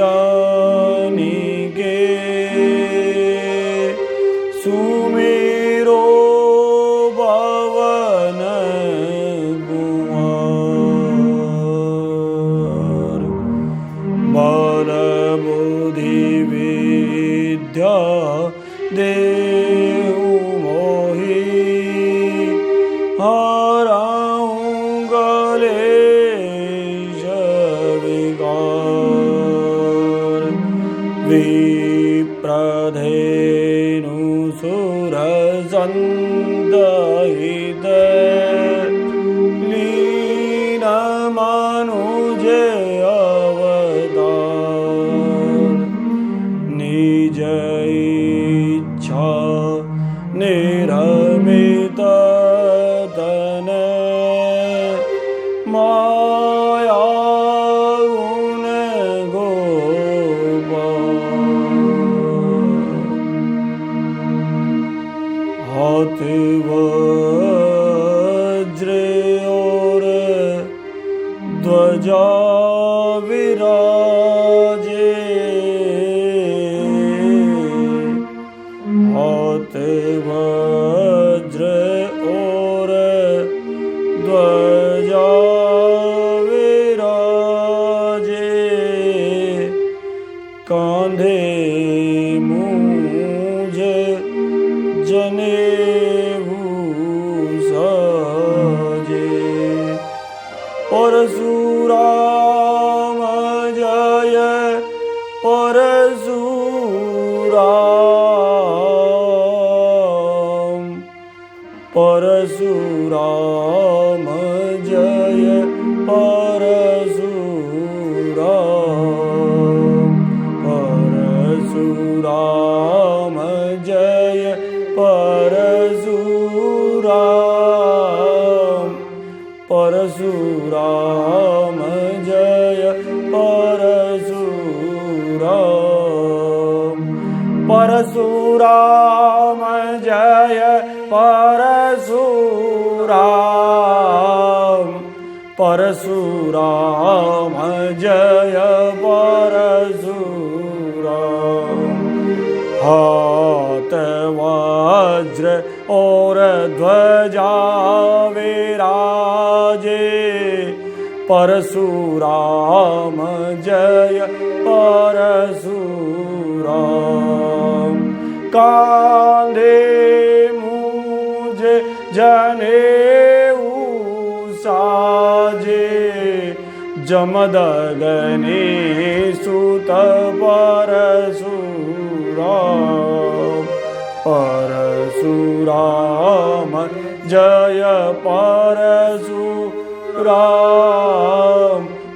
जानी के सुमेरो भवन कुमार बल बुद्धि विद्या देहु मोहि हराऊं गलेश विकार विप्रधेनु सुरसंदहित लीन मनुजे अवतार निज इच्छा निरमित तन माया गुण गोपाल हाथ वज्र और ध्वजा विराजे हाथ वज्र और ध्वजा विराजे कांधे मूंज जनेऊ साजे परशुराम जय परशुराम परशुराम जय परशुराम परशुराम जय परशुराम परशुराम जय परशुराम परशुराम जय परशुराम परशुराम जय परशुराम हाथ वज्र और ध्वजा विराजे परशुराम जय परशुराम कांधे मूंज जनेऊ साजे जमदग्नि सुत परशुराम परशुराम जय परशुराम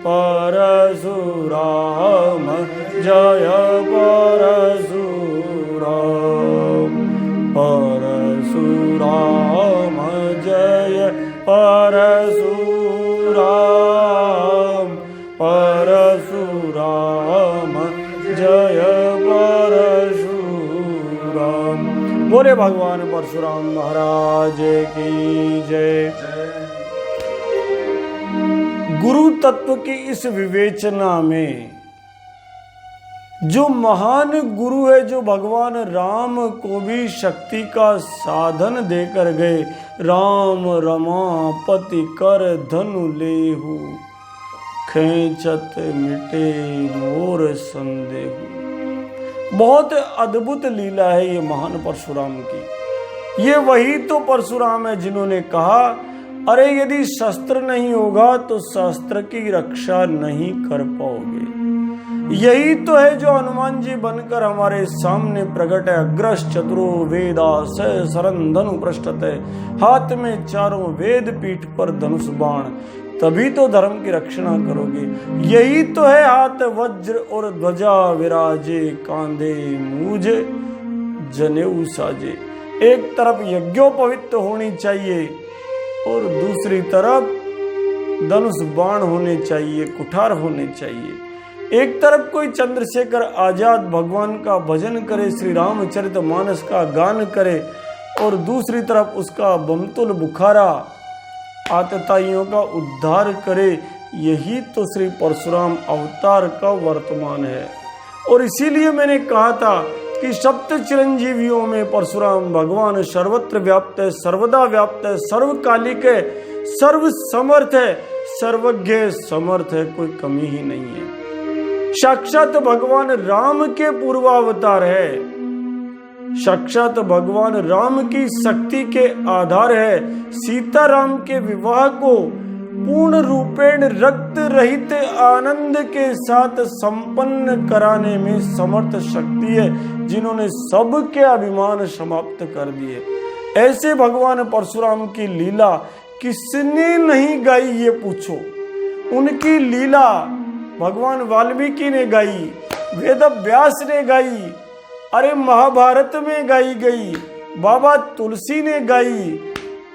परशुराम जय परशुराम परशुराम जय परशुराम परशुराम जय परशुराम। बोले भगवान परशुराम महाराज की जय। गुरु तत्व की इस विवेचना में जो महान गुरु है, जो भगवान राम को भी शक्ति का साधन देकर गए, राम रमापति कर धनु लेहु खेचत मिटे मोर संदेहु। बहुत अद्भुत लीला है ये महान परशुराम की। ये वही तो परशुराम है जिन्होंने कहा, अरे यदि शस्त्र नहीं होगा तो शस्त्र की रक्षा नहीं कर पाओगे। यही तो है जो हनुमान जी बनकर हमारे सामने प्रकट है। अग्रश चतुरो वेदा सरन धनु पृष्ठते, हाथ में चारों वेद, पीठ पर धनुष बाण, तभी तो धर्म की रक्षा करोगे। यही तो है हाथ वज्र और ध्वजा विराजे, कांधे मूंज जनेऊ साजे। एक तरफ यज्ञोपवित होनी चाहिए और दूसरी तरफ धनुष बाण होने चाहिए, कुठार होने चाहिए। एक तरफ कोई चंद्रशेखर आजाद भगवान का भजन करे, श्री रामचरितमानस का गान करे, और दूसरी तरफ उसका बमतुल बुखारा आतताइयों का उद्धार करे। यही तो श्री परशुराम अवतार का वर्तमान है। और इसीलिए मैंने कहा था कि सप्त चिरंजीवियों में परशुराम भगवान सर्वत्र व्याप्त है, सर्वदा व्याप्त है, सर्वकालिक है, सर्व समर्थ है, सर्वज्ञ समर्थ है, कोई कमी ही नहीं है। साक्षात भगवान राम के पूर्वावतार है, साक्षात भगवान राम की शक्ति के आधार है। सीता राम के विवाह को पूर्ण रूपेण रक्त रहित आनंद के साथ संपन्न कराने में समर्थ शक्ति है, जिन्होंने सबके अभिमान समाप्त कर दिए। ऐसे भगवान परशुराम की लीला किसने नहीं गाई ये पूछो। उनकी लीला भगवान वाल्मीकि ने गाई, वेद व्यास ने गाई, अरे महाभारत में गाई गई, बाबा तुलसी ने गाई,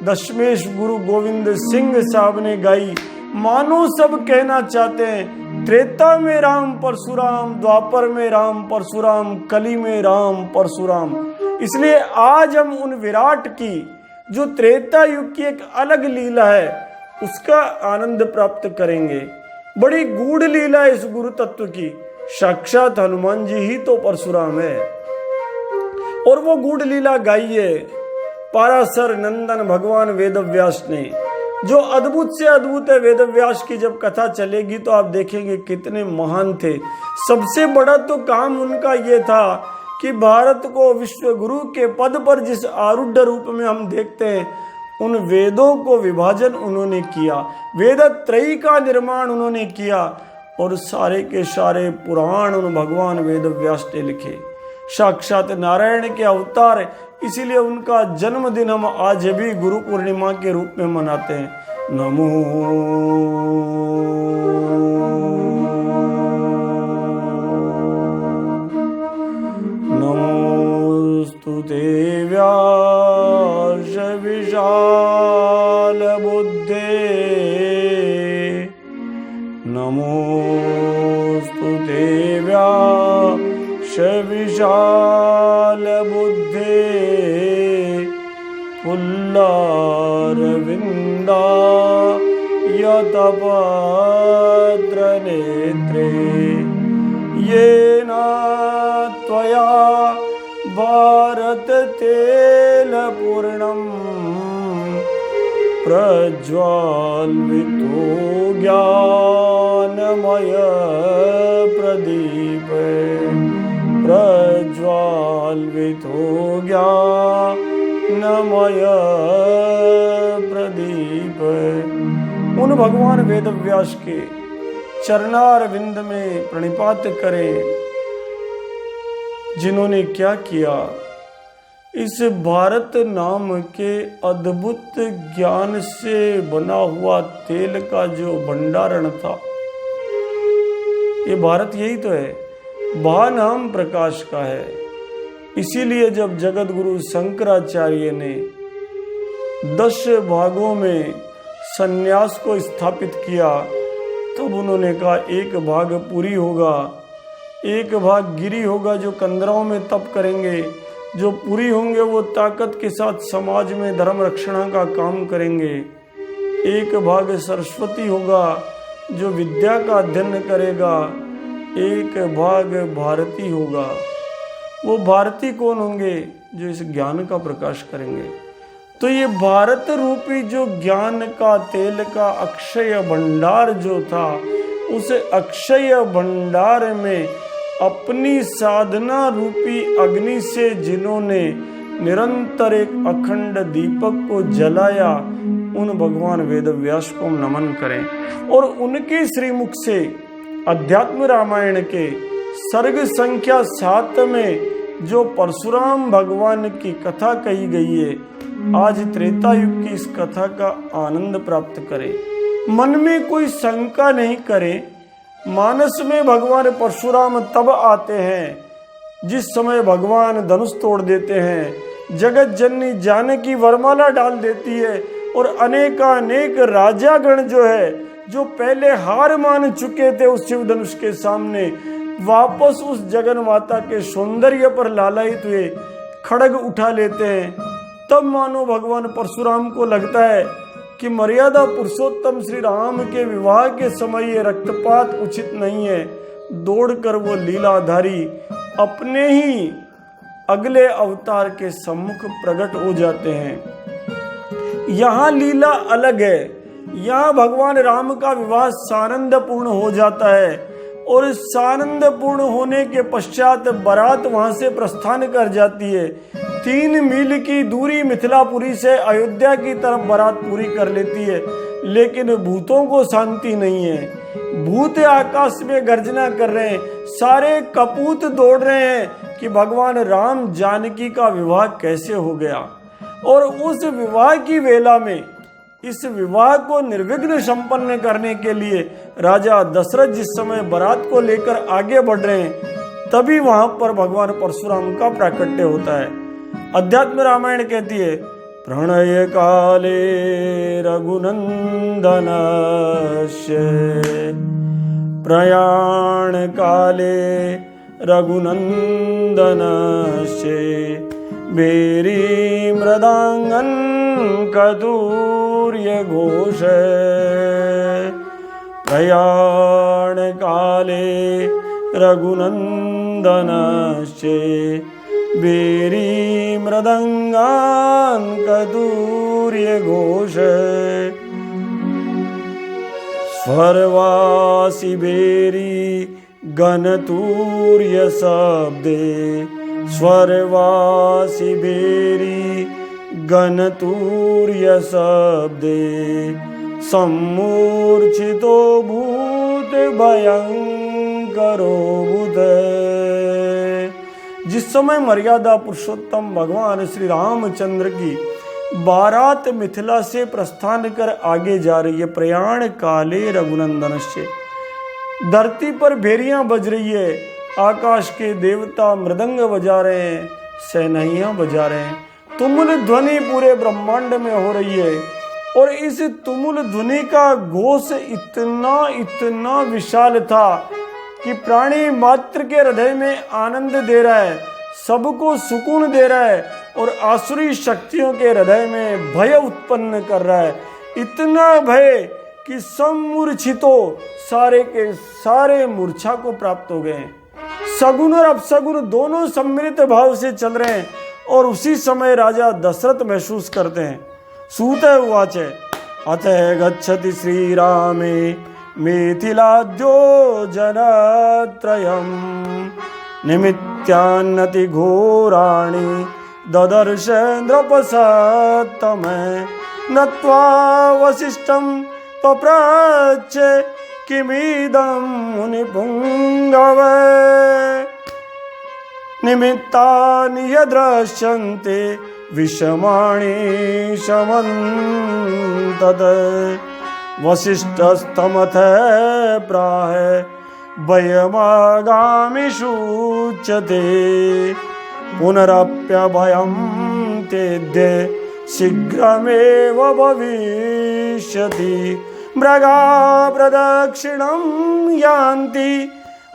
दशमेश गुरु गोविंद सिंह साहब ने गाई। मानो सब कहना चाहते हैं त्रेता में राम परशुराम, द्वापर में राम परशुराम, कली में राम परशुराम। इसलिए आज हम उन विराट की जो त्रेता युग की एक अलग लीला है उसका आनंद प्राप्त करेंगे। बड़ी गूढ़ लीला है इस गुरु तत्व की। साक्षात हनुमान जी ही तो परशुराम है और वो गूढ़ लीला गाई है पाराशर नंदन भगवान वेदव्यास ने, जो अद्भुत से अद्भुत है। वेदव्यास की जब कथा चलेगी तो आप देखेंगे कितने महान थे। सबसे बड़ा तो काम उनका ये था कि भारत को विश्व गुरु के पद पर जिस आरूढ़ रूप में हम देखते हैं, उन वेदों को विभाजन उन्होंने किया, वेद त्रयी का निर्माण उन्होंने किया और सारे के सारे पुराण उन भगवान वेदव्यास ने लिखे। साक्षात नारायण के अवतार, इसीलिए उनका जन्मदिन हम आज भी गुरु पूर्णिमा के रूप में मनाते हैं। नमो नमोस्तुते व्यास विशाल बुद्धे, नमोस्तुते व्यास विशाल बुद्धे, पुल्लारविन्दा यतपत्र नेत्रे, येन त्वया भारत तेलपूर्णं प्रज्वालितो ज्ञानमय प्रदीप, प्रज्वालितो ज्ञानमय प्रदीप। उन भगवान वेदव्यास के चरणारविंद में प्रणिपात करें, जिन्होंने क्या किया, इस भारत नाम के अद्भुत ज्ञान से बना हुआ तेल का जो भंडारण था, ये भारत यही तो है, भा नाम प्रकाश का है। इसीलिए जब जगत गुरु शंकराचार्य ने 10 भागों में संन्यास को स्थापित किया, तब उन्होंने कहा एक भाग पुरी होगा, एक भाग गिरी होगा जो कंदराओं में तप करेंगे, जो पूरी होंगे वो ताकत के साथ समाज में धर्म रक्षणा का काम करेंगे, एक भाग सरस्वती होगा जो विद्या का अध्ययन करेगा, एक भाग भारती होगा। वो भारती कौन होंगे? जो इस ज्ञान का प्रकाश करेंगे। तो ये भारत रूपी जो ज्ञान का तेल का अक्षय भंडार जो था, उस अक्षय भंडार में अपनी साधना रूपी अग्नि से जिन्होंने निरंतर एक अखंड दीपक को जलाया, उन भगवान वेदव्यास को नमन करें। और उनके श्रीमुख से अध्यात्म रामायण के सर्ग संख्या 7 में जो परशुराम भगवान की कथा कही गई है, आज त्रेता युग की इस कथा का आनंद प्राप्त करें, मन में कोई शंका नहीं करें। मानस में भगवान परशुराम तब आते हैं जिस समय भगवान धनुष तोड़ देते हैं, जगत जननी जानकी वरमाला डाल देती है और अनेकानेक राजागण जो है, जो पहले हार मान चुके थे उस शिव धनुष के सामने, वापस उस जगन माता के सौंदर्य पर लालायित हुए खड्ग उठा लेते हैं। तब मानो भगवान परशुराम को लगता है कि मर्यादा पुरुषोत्तम श्री राम के विवाह के समय ये रक्तपात उचित नहीं है। दौड़कर वो लीलाधारी अपने ही अगले अवतार के सम्मुख प्रकट हो जाते हैं। यहाँ लीला अलग है। यहाँ भगवान राम का विवाह सानंदपूर्ण हो जाता है और सानंदपूर्ण होने के पश्चात बारात वहां से प्रस्थान कर जाती है। 3 मील की दूरी मिथिलापुरी से अयोध्या की तरफ बारात पूरी कर लेती है, लेकिन भूतों को शांति नहीं है। भूत आकाश में गर्जना कर रहे हैं, सारे कपूत दौड़ रहे हैं कि भगवान राम जानकी का विवाह कैसे हो गया। और उस विवाह की वेला में इस विवाह को निर्विघ्न संपन्न करने के लिए राजा दशरथ जिस समय बारात को लेकर आगे बढ़ रहे हैं, तभी वहां पर भगवान परशुराम का प्राकट्य होता है। अध्यात्म रामायण कहती है, प्रणय काले रघुनंदनस्य प्रयाण काले रघुनंदनस्य बेरी मृदांगन कदूर्य घोष प्रयाण काले रघुनंदनस्य बेरी मृदंगान कदूर्य घोष स्वरवासी बेरी गणतूर्य शब्दे स्वरवासी बेरी गणतूर्य शब्दे सम्मूर्छितो भूत भयंकरो बुध। जिस समय मर्यादा पुरुषोत्तम भगवान श्री रामचंद्र की बारात मिथिला से प्रस्थान कर आगे जा रही है, प्रयाण काले रघुनंदनस्य, धरती पर भेरियां बज रही है, आकाश के देवता मृदंग बजा रहे हैं, शहनाइयां बजा रहे हैं, तुमुल ध्वनि पूरे ब्रह्मांड में हो रही है। और इस तुमुल ध्वनि का घोष इतना विशाल था कि प्राणी मात्र के हृदय में आनंद दे रहा है, सबको सुकून दे रहा है और आसुरी शक्तियों के हृदय में भय उत्पन्न कर रहा है। इतना भय कि सम्मूर्छितो, सारे के सारे मूर्छा को प्राप्त हो गए हैं। सगुन और अपसगुन दोनों सम्मिलित भाव से चल रहे हैं। और उसी समय राजा दशरथ महसूस करते हैं, सूत उवाच अथ गच्छति श्री रामे मिथिलाद्यो जनत्रयम् निमित्यान्नति घोराणि ददर्श नृपसत्तमे नत्वा वसिष्ठं पप्रच्छ किमिदं मुनिपुङ्गवे निमित्तानि यद्रश्यन्ते विषमाणि शमन्तद। वसिष्ठस्तमथ प्राह भयमागामि शूच्यते पुनरप्यभयं तेद्य शीघ्रमेव भविष्यति। मृगा प्रदक्षिणं यान्ति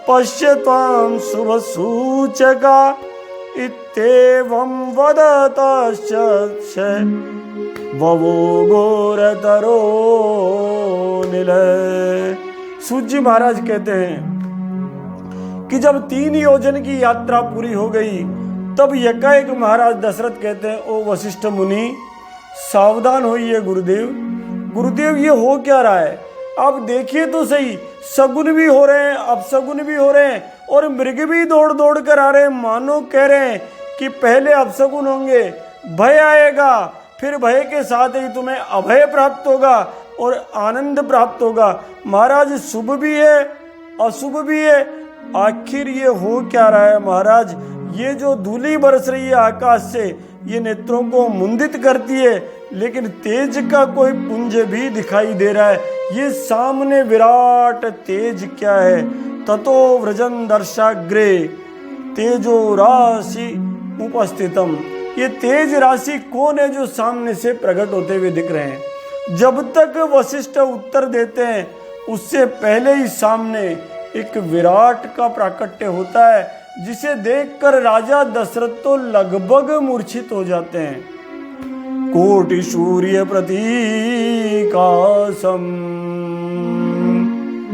पश्य त्वां शुभसूचका इत्येवं वदतश्च ववो घोरतरो नील। सूर्य महाराज कहते हैं कि जब 3 योजन की यात्रा पूरी हो गई, तब एकाएक महाराज दशरथ कहते हैं, ओ वशिष्ठ मुनि सावधान होइए गुरुदेव। गुरुदेव ये हो क्या रहा है? आप देखिए तो सही, सगुन भी हो रहे हैं, अपसगुन भी हो रहे हैं और मृग भी दौड़ दौड़ कर आ रहे हैं। मानो कह रहे हैं कि पहले अपसगुन होंगे, भय आएगा, फिर भय के साथ ही तुम्हें अभय प्राप्त होगा और आनंद प्राप्त होगा। महाराज शुभ भी है अशुभ भी है, आखिर ये हो क्या रहा है महाराज? ये जो धूली बरस रही है आकाश से, ये नेत्रों को मुंदित करती है, लेकिन तेज का कोई पुंज भी दिखाई दे रहा है। ये सामने विराट तेज क्या है? ततो व्रजन दर्शाग्रे तेजो राशि उपस्थितम। ये तेज राशि कौन है जो सामने से प्रकट होते हुए दिख रहे हैं? जब तक वशिष्ठ उत्तर देते हैं, उससे पहले ही सामने एक विराट का प्राकट्य होता है, जिसे देखकर राजा दशरथ तो लगभग मूर्छित हो जाते हैं। कोटि सूर्य प्रतीकासम।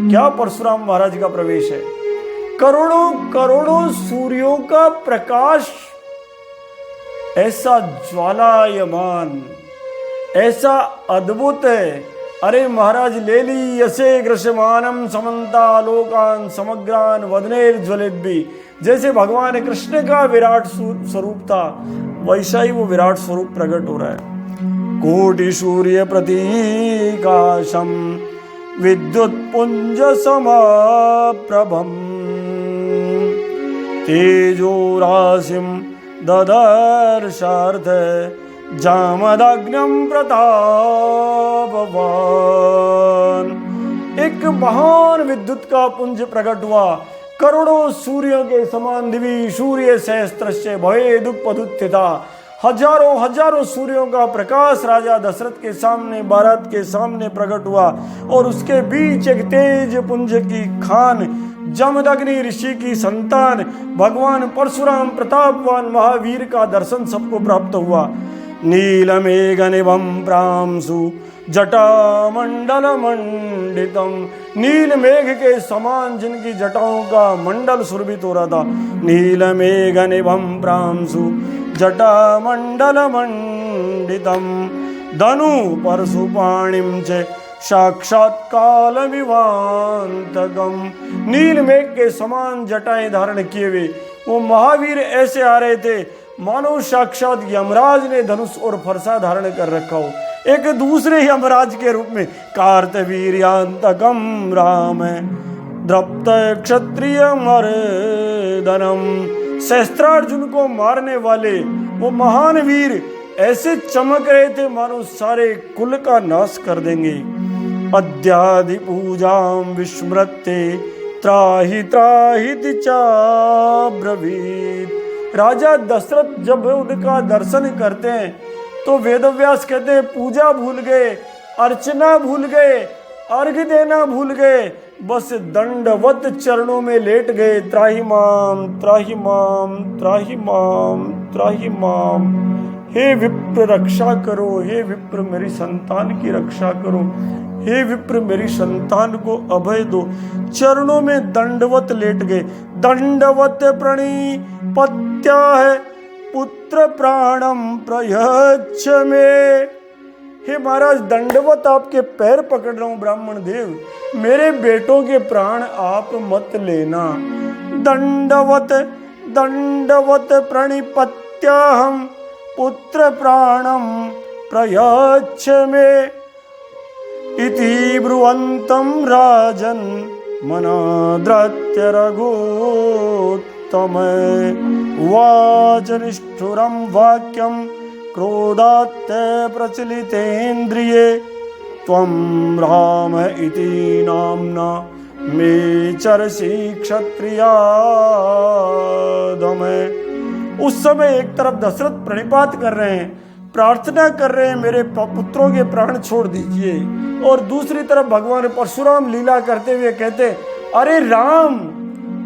क्या परशुराम महाराज का प्रवेश है। करोड़ों करोड़ों सूर्यों का प्रकाश ऐसा ज्वालायमान, ऐसा अद्भुत है। अरे महाराज ले ली यसे ग्रशमानम समन्ता लोकान समग्रान वदनेर ज्वलिद्भि। जैसे भगवान कृष्ण का विराट स्वरूप था, वैसा ही वो विराट स्वरूप प्रकट हो रहा है। कोटि सूर्य प्रतीकाशम विद्युत पुंज समाप्रभम तेजो राशिम ददर्शार्थ जामदग्नम प्रतापवान। एक महान विद्युत का पुंज प्रकट हुआ, करोड़ों सूर्यों के समान दिवी सूर्य सहस्त्रस्य भवेदुपदुत्थिता। हजारों हजारों सूर्यों का प्रकाश राजा दशरथ के सामने, भारत के सामने प्रकट हुआ और उसके बीच एक तेज पुंज की खान जमदग्नि ऋषि की संतान भगवान परशुराम प्रतापवान महावीर का दर्शन सबको प्राप्त हुआ। नीलमेघ निभम प्रांशु जटा मंडल मंडितम। नील मेघ के समान जिनकी जटाओं का मंडल सुरभित हो रहा था। नीलमेघ निभम प्रांशु जटा मंडल मंडितम धनु परशुपाणिम च साक्षात काल विवांतकम। नील मेघ के समान जटाएं धारण किए हुए वो महावीर ऐसे आ रहे थे मानो साक्षात यमराज ने धनुष और फरसा धारण कर रखा हो, एक दूसरे यमराज के रूप में। कार्तवीर्यांतकम राम द्रप्त क्षत्रिय मर्दनम। सहस्त्रार्जुन को मारने वाले वो महान वीर ऐसे चमक रहे थे मानो सारे कुल का नाश कर देंगे। अद्यादि पूजाम विस्मृत्य त्राहि त्राहि चाब्रवीत। राजा दशरथ जब उनका दर्शन करते हैं तो वेदव्यास कहते हैं पूजा भूल गए, अर्चना भूल गए, अर्घ देना भूल गए, बस दंडवत चरणों में लेट गए। त्राहि माम त्राहि माम त्राहि माम त्राहि माम। हे विप्र रक्षा करो, हे विप्र मेरी संतान की रक्षा करो, हे विप्र मेरी संतान को अभय दो। चरणों में दंडवत लेट गए। दंडवत प्रणिपत्या है पुत्र प्राणम प्रयच्छ में। हे महाराज दंडवत आपके पैर पकड़ रहा हूं ब्राह्मण देव, मेरे बेटों के प्राण आप मत लेना। दंडवत दंडवत प्रणिपत्याहम पुत्र प्राणम प्रयच्छ में इति ब्रुवन्तं राजन् मनाद्रत्य रघुत्तम। उवाच निष्ठुरं वाक्यं क्रोधात् प्रचलितेन्द्रिये त्वं राम इति नाम्ना मे चरसि क्षत्रियादम। उस समय एक तरफ दशरथ प्रणिपात कर रहे हैं, प्रार्थना कर रहे हैं मेरे पुत्रों के प्राण छोड़ दीजिए, और दूसरी तरफ भगवान परशुराम लीला करते हुए कहते अरे राम,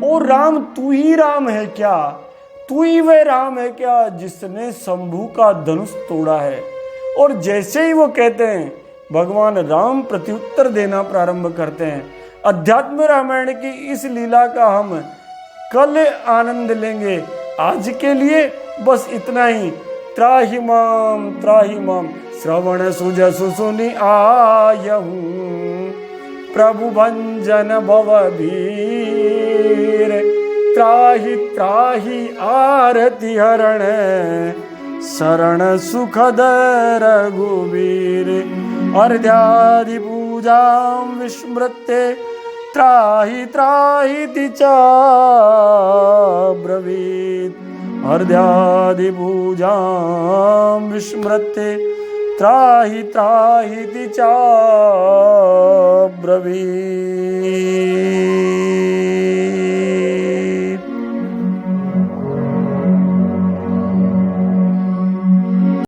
ओ राम तू ही राम है क्या? तू ही वह राम है क्या जिसने शंभू का धनुष तोड़ा है? और जैसे ही वो कहते हैं भगवान राम प्रत्युत्तर देना प्रारंभ करते हैं। अध्यात्म रामायण की इस लीला का हम कल आनंद लेंगे, आज के लिए बस इतना ही। त्राहि माम श्रवण सुजसु सुनि आयहूं प्रभु भंजन भवभीर। त्राहि त्राहि आरति हरण शरण सुखद रघुवीर। अर्ध्यादि पूजां विस्मृत्य त्राहि त्राहि चाब्रवीत्। अर्ध्यादि पूजां विस्मृत्य त्राहि त्राहि चाब्रवीत्।